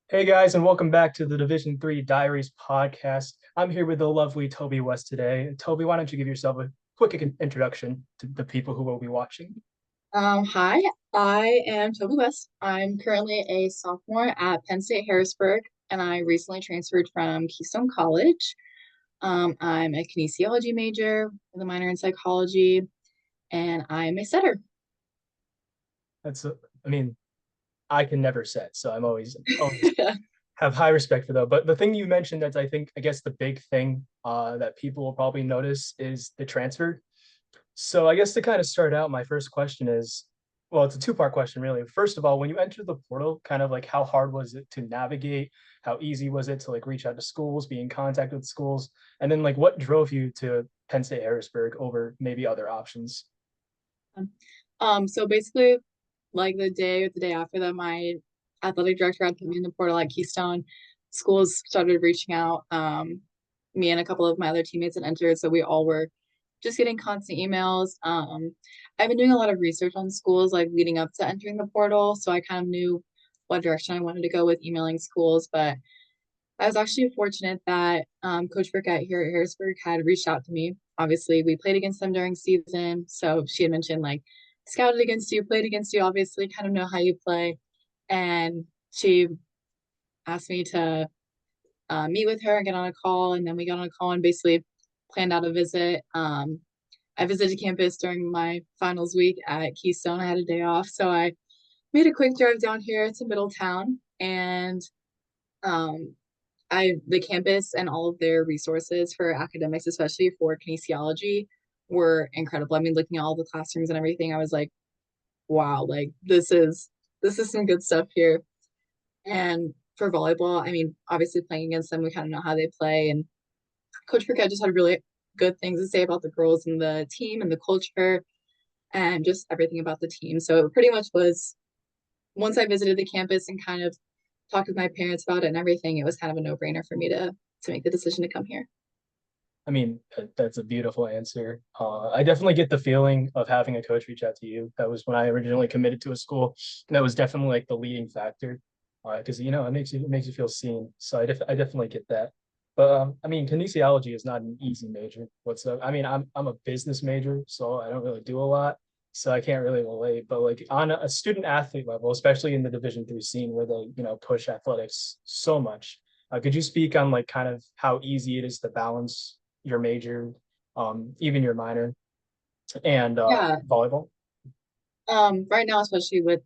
Hey guys, and welcome back to the Division Three Diaries podcast. I'm here with the lovely Tobi West today. Tobi, why don't you give yourself a quick introduction to the people who will be watching? Hi, I am Tobi West. I'm currently a sophomore at Penn State Harrisburg, and I recently transferred from Keystone College. I'm a kinesiology major with a minor in psychology, and I'm a setter. That's, I mean, I can never set, so I'm always have high respect for that. But the thing you mentioned that's I guess the big thing that people will probably notice is the transfer. So I guess to kind of start out, my first question is, well, it's a two-part question really. First of all, when you entered the portal, kind of like how hard was it to navigate? How easy was it to like reach out to schools, be in contact with schools? And then like what drove you to Penn State Harrisburg over maybe other options? So basically, like the day or the day after that, my athletic director had put me in the portal at Keystone. Schools started reaching out. Me and a couple of my other teammates had entered, so we all were just getting constant emails. I've been doing a lot of research on schools like leading up to entering the portal, so I kind of knew what direction I wanted to go with emailing schools. But I was actually fortunate that Coach Burkett here at Harrisburg had reached out to me. Obviously, we played against them during season, so she had mentioned like scouted against you, played against you, obviously, kind of know how you play. And she asked me to meet with her and get on a call. And then we got on a call and basically planned out a visit. I visited campus during my finals week at Keystone. I had a day off, so I made a quick drive down here to Middletown, and um, the campus and all of their resources for academics, especially for kinesiology, were incredible. I mean, looking at all the classrooms and everything, I was like, wow, like this is some good stuff here. And for volleyball, I mean, obviously playing against them, we kind of know how they play. And Coach Burkett just had really good things to say about the girls and the team and the culture and just everything about the team. So it pretty much was once I visited the campus and kind of talked with my parents about it and everything, it was kind of a no-brainer for me to make the decision to come here. I mean, that's a beautiful answer. I definitely get the feeling of having a coach reach out to you. That was when I originally committed to a school. That was definitely like the leading factor, because you know it makes you feel seen. So I definitely get that. But I mean, kinesiology is not an easy major whatsoever. I mean, I'm a business major, so I don't really do a lot, so I can't really relate. But like on a student athlete level, especially in the Division three scene where they push athletics so much, could you speak on like kind of how easy it is to balance your major, even your minor, and Yeah. volleyball? Right now, especially with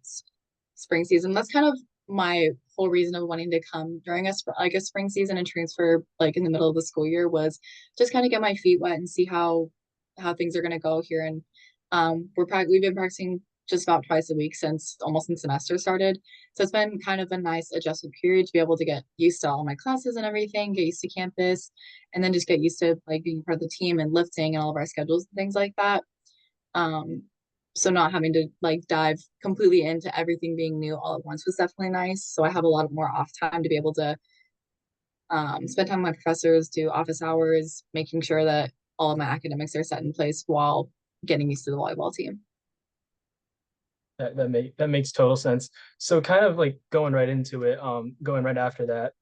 spring season, that's kind of my whole reason of wanting to come during like a spring season and transfer like in the middle of the school year was just kind of get my feet wet and see how things are going to go here. And we've been practicing just about twice a week since almost since semester started. So it's been kind of a nice adjustment period to be able to get used to all my classes and everything, get used to campus, and then just get used to like being part of the team and lifting and all of our schedules and things like that. Um, so not having to like dive completely into everything being new all at once was definitely nice. So I have a lot more off time to be able to spend time with my professors, do office hours, making sure that all of my academics are set in place while getting used to the volleyball team. That makes total sense. So kind of like going right into it, going right after that,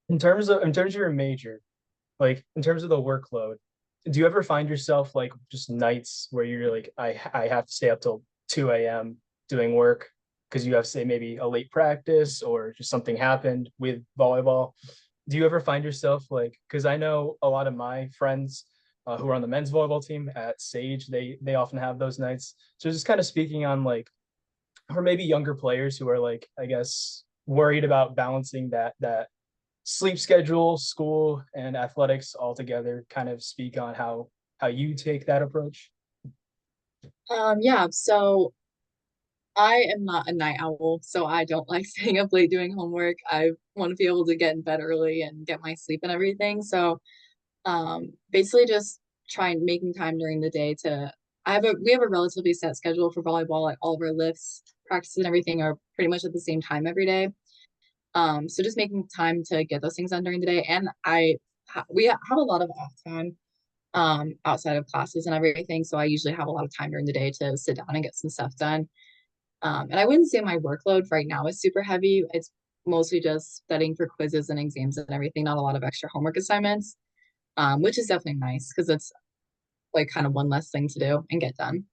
in terms of your major, like in terms of the workload, do you ever find yourself like just nights where you're like, I have to stay up till 2 a.m. doing work because you have say maybe a late practice or just something happened with volleyball? Do you ever find yourself like, because I know a lot of my friends who are on the men's volleyball team at Sage, they often have those nights. So just kind of speaking on like, or maybe younger players who are like, I guess, worried about balancing that sleep schedule, school, and athletics all together, kind of speak on how you take that approach. Yeah, so I am not a night owl, so I don't like staying up late doing homework. I want to be able to get in bed early and get my sleep and everything. So basically just trying making time during the day to we have a relatively set schedule for volleyball. Like all of our lifts, practices, and everything are pretty much at the same time every day. So just making time to get those things done during the day. And we have a lot of off time outside of classes and everything. So I usually have a lot of time during the day to sit down and get some stuff done. And I wouldn't say my workload right now is super heavy. It's mostly just studying for quizzes and exams and everything, not a lot of extra homework assignments, which is definitely nice because it's like kind of one less thing to do and get done.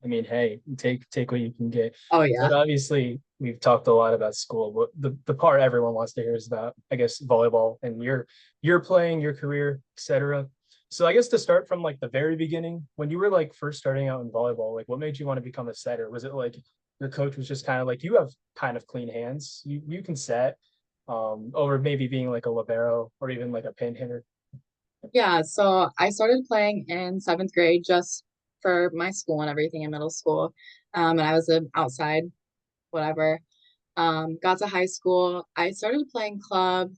I mean, hey, take what you can get. Oh But yeah. obviously, we've talked a lot about school, but the part everyone wants to hear is about, I guess, volleyball and your playing, your career, etc. So I guess to start from like the very beginning, when you were like first starting out in volleyball, like what made you want to become a setter? Was it like your coach was just kind of like you have kind of clean hands, you can set, over maybe being like a libero or even like a pin hitter? Yeah, so I started playing in seventh grade just for my school and everything in middle school. And I was an outside, whatever. Got to high school. I started playing club.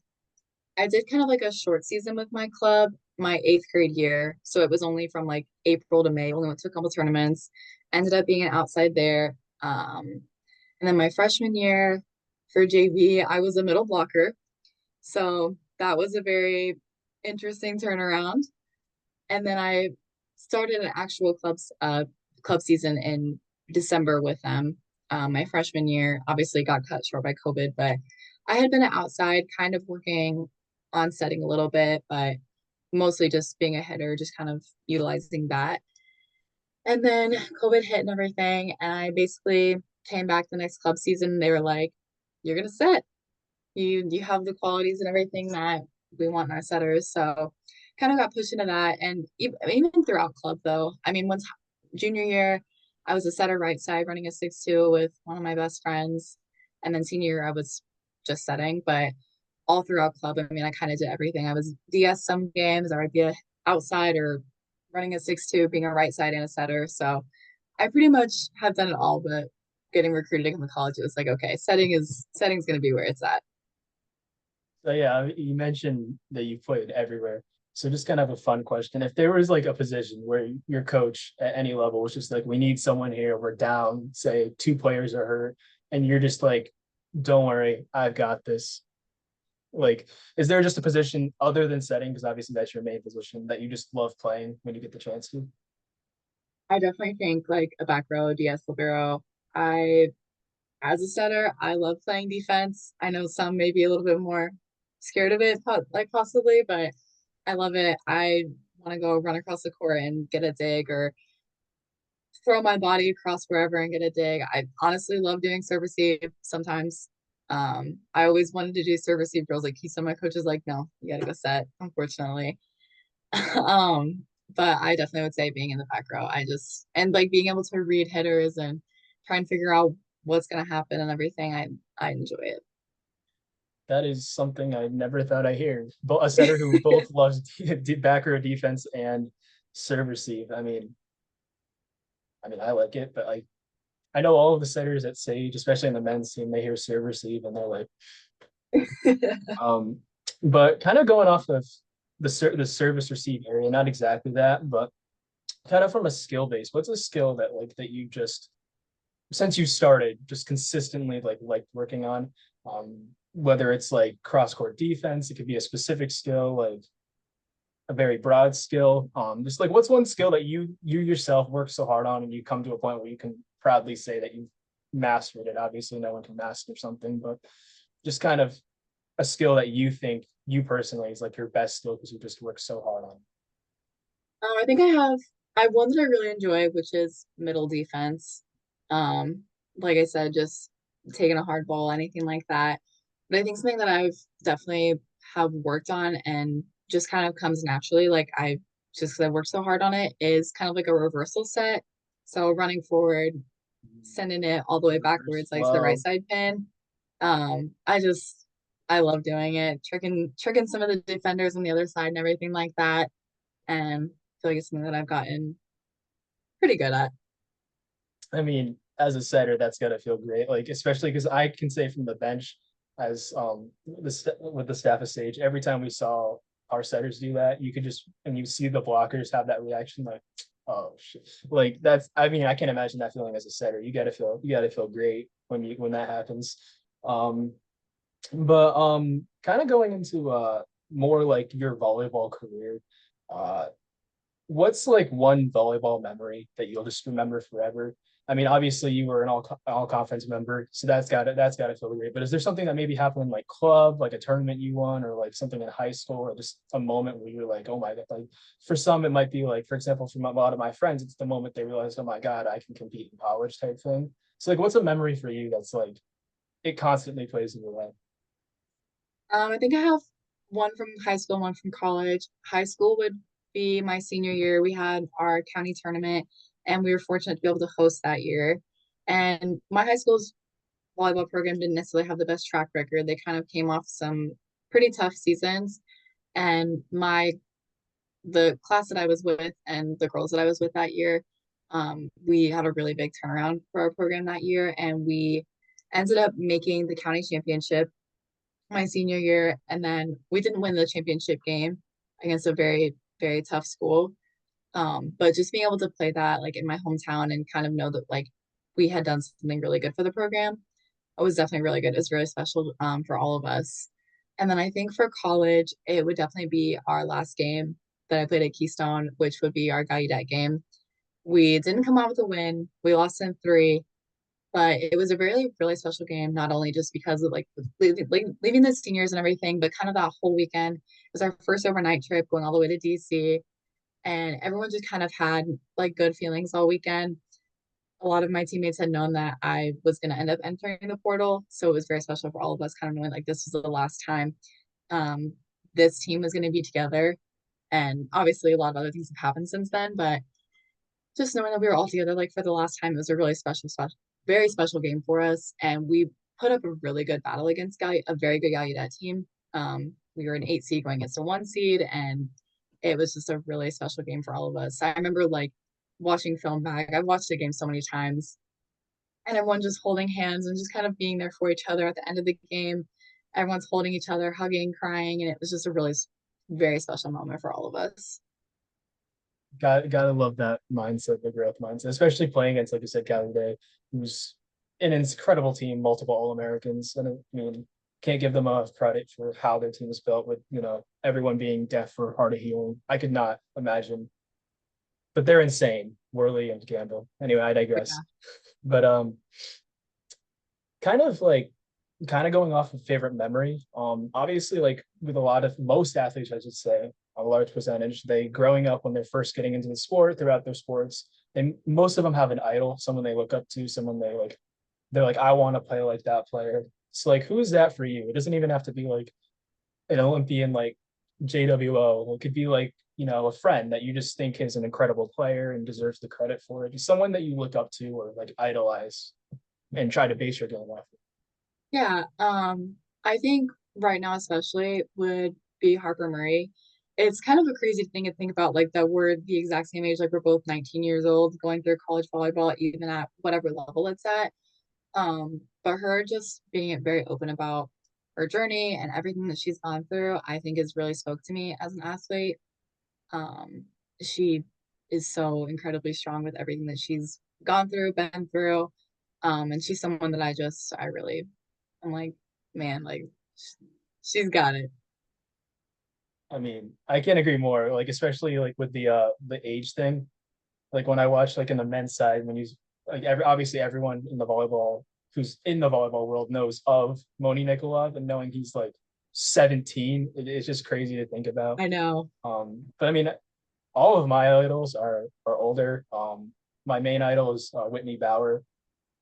I did kind of like a short season with my club my eighth grade year. So it was only from like April to May, only went to a couple tournaments. Ended up being an outside there. And then my freshman year for JV, I was a middle blocker. So that was a very interesting turnaround. And then I started an actual club season in December with them. My freshman year obviously got cut short by COVID, but I had been outside kind of working on setting a little bit, but mostly just being a hitter, just kind of utilizing that. And then COVID hit and everything, and I basically came back the next club season. And they were like, "You're gonna set. You have the qualities and everything that we want in our setters." So kind of got pushed into that. And even throughout club though, I mean, once junior year, I was a setter right side running a 6-2 with one of my best friends. And then senior year, I was just setting. But all throughout club, I mean, I kind of did everything. I was DS some games, or I'd be a outside or running a 6-2, being a right side and a setter. So I pretty much have done it all, but getting recruited to come to college, it was like, okay, setting's gonna be where it's at. So yeah, you mentioned that you played everywhere. So just kind of a fun question. If there was like a position where your coach at any level was just like, we need someone here, we're down, say two players are hurt, and you're just like, don't worry, I've got this. Like, is there just a position other than setting? Because obviously that's your main position that you just love playing when you get the chance to. I definitely think like a back row, DS libero. I, as a setter, I love playing defense. I know some may be a little bit more scared of it, like possibly, but I love it. I want to go run across the court and get a dig or throw my body across wherever and get a dig. I honestly love doing serve receive sometimes. I always wanted to do serve receive drills like Keystone. My coach is like, no, you gotta go set, unfortunately. um, but I definitely would say being in the back row. I just and like being able to read hitters and try and figure out what's gonna happen and everything. I enjoy That is something I never thought I hear. But a setter who both loves back row defense and serve receive. I mean, I like it, but like I know all of the setters at Sage, especially in the men's team, they hear serve receive and they're like, it. um, but kind of going off of the service receive area, not exactly that, but kind of from a skill base. What's a skill that like that you just since you started just consistently like working on, whether it's like cross court defense, it could be a specific skill, like a very broad skill. Just like what's one skill that you yourself work so hard on and you come to a point where you can proudly say that you've mastered it. Obviously, no one can master something, but just kind of a skill that you think you personally is like your best skill because you just work so hard on. I think I have one that I really enjoy, which is middle defense. Um, like I said, just taking a hard ball, anything like that. But I think something that I've definitely have worked on and just kind of comes naturally, like I just because I worked so hard on it, is kind of like a reversal set. So running forward, sending it all the way Reverse backwards, like to the right flow. side pin. I love doing it, tricking some of the defenders on the other side and everything like that. And I feel like it's something that I've gotten pretty good at. I mean, as a setter, that's gotta feel great. Like especially because I can say from the bench, as with the staff of Sage, every time we saw our setters do that, you could just and you see the blockers have that reaction, like, oh shit. Like that's I mean, I can't imagine that feeling as a setter. You gotta feel great when that happens. Um, but kind of going into more like your volleyball career, uh, what's like one volleyball memory that you'll just remember forever? I mean, obviously you were an all conference member, so that's got to feel great. But is there something that maybe happened in like club, like a tournament you won, or like something in high school, or just a moment where you're like, oh my god, like for some it might be like, for example, from a lot of my friends, it's the moment they realize, oh my god, I can compete in college type thing. So like, what's a memory for you that's like it constantly plays in your life? I think I have one from high school, one from college. High school would be my senior year. We had our county tournament, and we were fortunate to be able to host that year. And my high school's volleyball program didn't necessarily have the best track record. They kind of came off some pretty tough seasons. And the class that I was with and the girls that I was with that year, we had a really big turnaround for our program that year, and we ended up making the county championship my senior year, and then we didn't win the championship game against a very, very tough school. But just being able to play that like in my hometown and kind of know that like we had done something really good for the program, it was definitely really good. It was really special for all of us. And then I think for college, it would definitely be our last game that I played at Keystone, which would be our Gallaudet game. We didn't come out with a win. We lost in three, but it was a really, really special game, not only just because of like leaving the seniors and everything, but kind of that whole weekend. It was our first overnight trip going all the way to DC, and everyone just kind of had like good feelings all weekend. A lot of my teammates had known that I was going to end up entering the portal. So it was very special for all of us, kind of knowing like this was the last time um, this team was going to be together. And obviously, a lot of other things have happened since then, but just knowing that we were all together like for the last time, it was a really very special game for us. And we put up a really good battle against a very good Gallaudet team. We were an 8 seed going against a 1 seed, and it was just a really special game for all of us. I remember like watching film back. I've watched the game so many times, and everyone just holding hands and just kind of being there for each other at the end of the game. Everyone's holding each other, hugging, crying, and it was just a really very special moment for all of us. Gotta love that mindset, the growth mindset, especially playing against, like you said, Gallaudet, who's an incredible team, multiple All Americans, and I mean, can't give them enough credit for how their team is built with everyone being deaf or hard of hearing. I could not imagine, but they're insane, Worley and Gamble. Anyway, I digress. Yeah. But kind of like kind of going off of favorite memory. Obviously, like with a lot of most athletes, I should say, a large percentage, they growing up when they're first getting into the sport, throughout their sports, and most of them have an idol, someone they look up to, someone they're like, I want to play like that player. So like, who is that for you? It doesn't even have to be like an Olympian like JWO. It could be like, a friend that you just think is an incredible player and deserves the credit for it. Just someone that you look up to or like idolize and try to base your game off of. Yeah, I think right now especially would be Harper Murray. It's kind of a crazy thing to think about, like that we're the exact same age, like we're both 19 years old, going through college volleyball, even at whatever level it's at. But her just being very open about her journey and everything that she's gone through, I think has really spoke to me as an athlete. Um, she is so incredibly strong with everything that she's gone through, been through. And she's someone that I really I'm like, man, like she's got it. I mean, I can't agree more. Like, especially like with the age thing. Like when I watch like in the men's side, when he's like obviously everyone in the volleyball who's in the volleyball world knows of Moni Nikolov, and knowing he's like 17, it's just crazy to think about. I know. But I mean, all of my idols are older. My main idol is Whitney Bauer.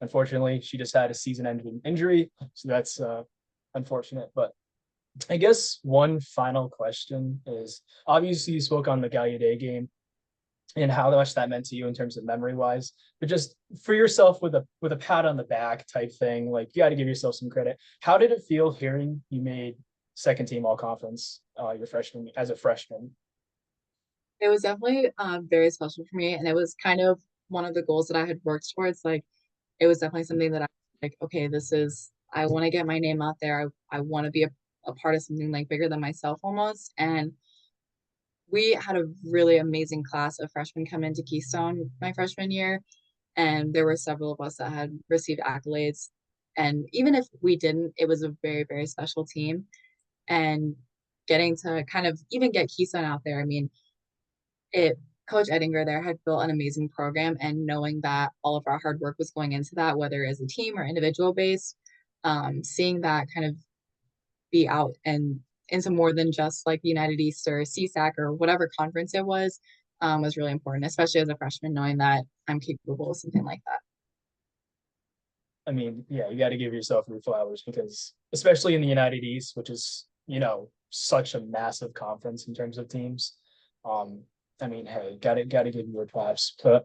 Unfortunately, she just had a season-ending injury, so that's unfortunate. But I guess one final question is, obviously you spoke on the Gallaudet game and how much that meant to you in terms of memory wise, but just for yourself with a pat on the back type thing, like you got to give yourself some credit. How did it feel hearing you made second team all conference your freshman as a freshman? It was definitely very special for me, and it was kind of one of the goals that I had worked towards. Like, it was definitely something that I like. Okay, this is I want to get my name out there. I want to be a part of something like bigger than myself almost. And we had a really amazing class of freshmen come into Keystone my freshman year, and there were several of us that had received accolades. And even if we didn't, it was a very, very special team. And getting to kind of even get Keystone out there, I mean, it Coach Ettinger there had built an amazing program, and knowing that all of our hard work was going into that, whether as a team or individual base, seeing that kind of be out and into more than just like the United East or CSAC or whatever conference it was really important, especially as a freshman, knowing that I'm capable of something like that. I mean, yeah, you got to give yourself your flowers because, especially in the United East, which is, such a massive conference in terms of teams. Um, I mean, hey, got to give you your props. But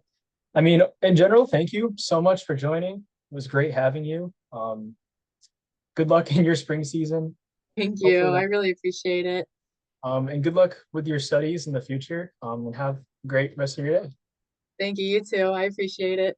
I mean, in general, thank you so much for joining. It was great having you. Good luck in your spring season. Thank you. Hopefully I that, really appreciate it. and good luck with your studies in the future. And have a great rest of your day. Thank you. You too. I appreciate it.